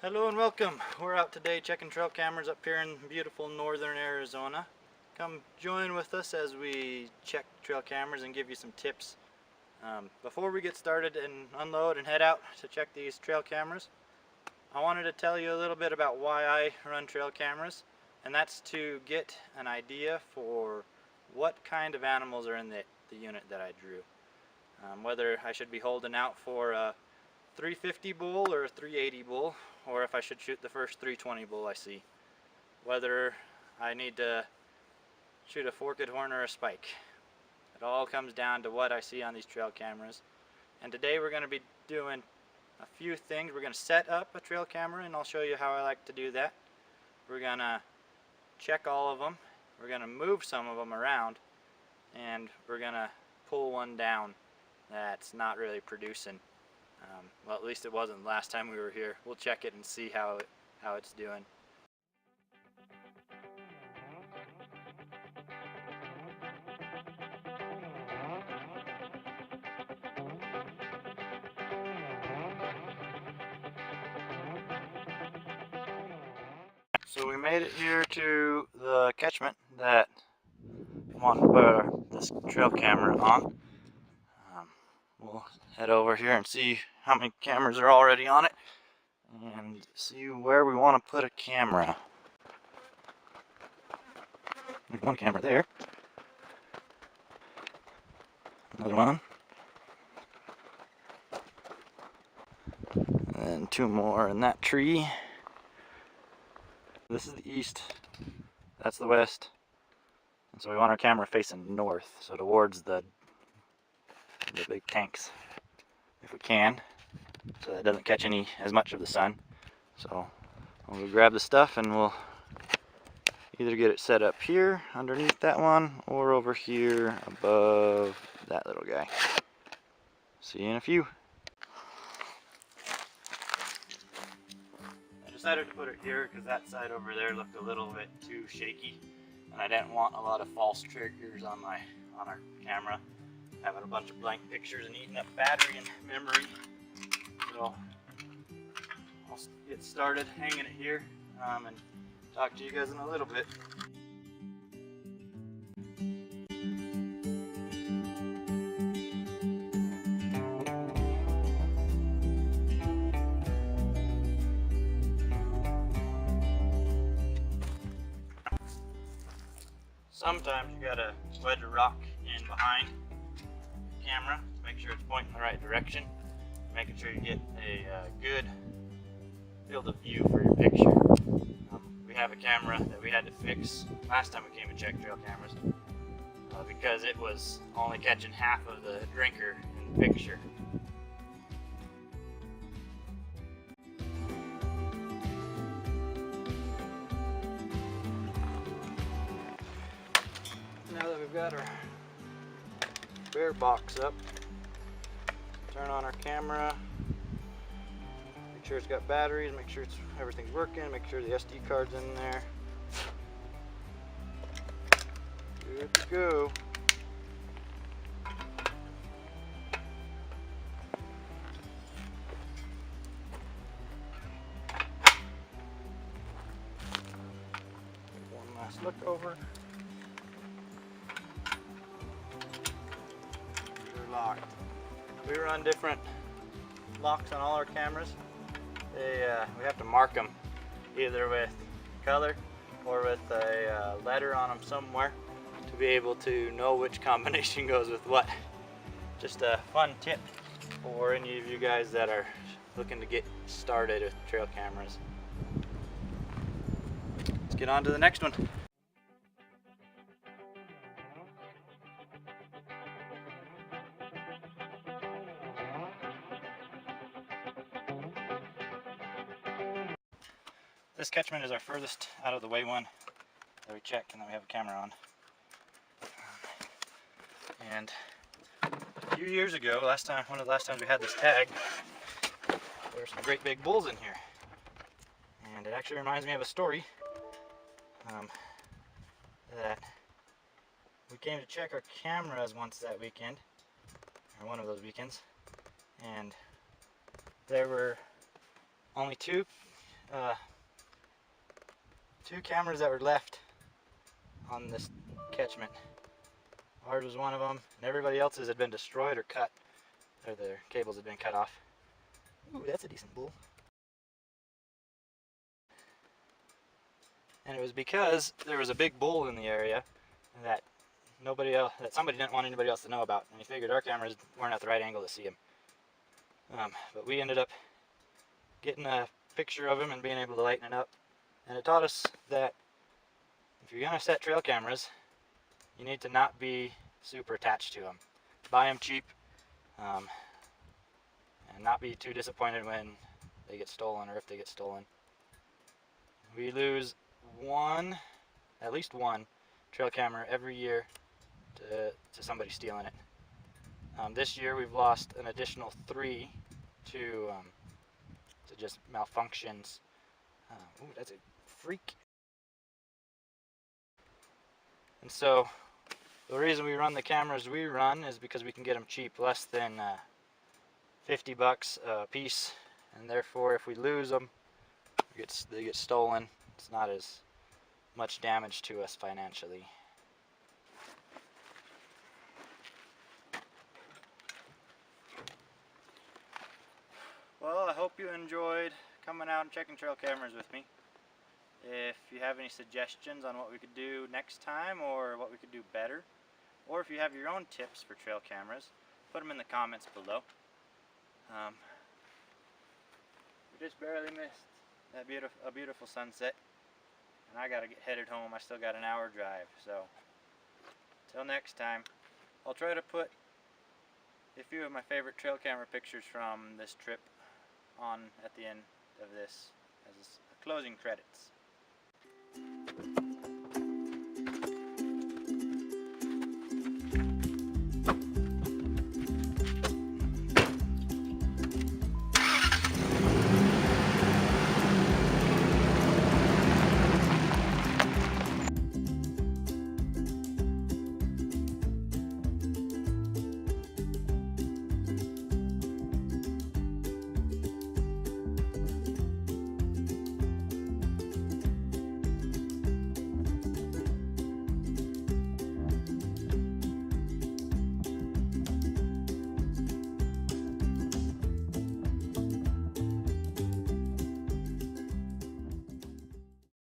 Hello and welcome. We're out today checking trail cameras up here in beautiful northern Arizona. Come join with us as we check trail cameras and give you some tips. Before we get started and unload and head out to check these trail cameras, I wanted to tell you a little bit about why I run trail cameras, and that's to get an idea for what kind of animals are in the unit that I drew. Whether I should be holding out for a 350 bull or a 380 bull, or if I should shoot the first 320 bull I see. Whether I need to shoot a forked horn or a spike. It all comes down to what I see on these trail cameras. And today we're going to be doing a few things. We're going to set up a trail camera, and I'll show you how I like to do that. We're going to check all of them. We're going to move some of them around, and we're going to pull one down that's not really producing. Well, at least it wasn't last time we were here. We'll check it and see how it's doing. So we made it here to the catchment that I want to put this trail camera on. We'll head over here and see how many cameras are already on it and see where we want to put a camera. There's one camera there. Another one. And then two more in that tree. This is the east, that's the west. And so we want our camera facing north, so towards the big tanks, if we can, so that it doesn't catch as much of the sun. So we'll grab the stuff and we'll either get it set up here underneath that one or over here above that little guy. See you in a few. I decided to put it here because that side over there looked a little bit too shaky, and I didn't want a lot of false triggers on our camera, having a bunch of blank pictures and eating up battery and memory. So I'll get started hanging it here and talk to you guys in a little bit. Sometimes you gotta wedge a rock in behind the camera to make sure it's pointing in the right direction, making sure you get a good field of view for your picture. We have a camera that we had to fix last time we came and checked trail cameras because it was only catching half of the drinker in the picture. Now that we've got our bear box up, turn on our camera, make sure it's got batteries, make sure everything's working, make sure the SD card's in there. Good to go. One last look over. Locked. We run different locks on all our cameras. We have to mark them either with color or with a letter on them somewhere to be able to know which combination goes with what. Just a fun tip for any of you guys that are looking to get started with trail cameras. Let's get on to the next one. This catchment is our furthest out of the way one that we checked and that we have a camera on. And a few years ago, one of the last times we had this tag, there were some great big bulls in here. And it actually reminds me of a story that we came to check our cameras once that weekend, or one of those weekends, and there were only two two cameras that were left on this catchment. Ours was one of them, and everybody else's had been destroyed or cut, or their cables had been cut off. Ooh, that's a decent bull. And it was because there was a big bull in the area that somebody didn't want anybody else to know about, and he figured our cameras weren't at the right angle to see him. But we ended up getting a picture of him and being able to lighten it up, and it taught us that if you're gonna set trail cameras, you need to not be super attached to them. Buy them cheap, and not be too disappointed when they get stolen, or if they get stolen. We lose at least one trail camera every year to somebody stealing it. This year we've lost an additional 3 to just malfunctions. Ooh, that's a freak. And so the reason we run the cameras we run is because we can get them cheap, less than 50 bucks a piece, and therefore if we lose them, they get stolen. It's not as much damage to us financially. Well, I hope you enjoyed coming out and checking trail cameras with me. If you have any suggestions on what we could do next time, or what we could do better, or if you have your own tips for trail cameras, put them in the comments below. We just barely missed a beautiful sunset, and I gotta get headed home. I still got an hour drive, so till next time, I'll try to put a few of my favorite trail camera pictures from this trip on at the end of this as closing credits.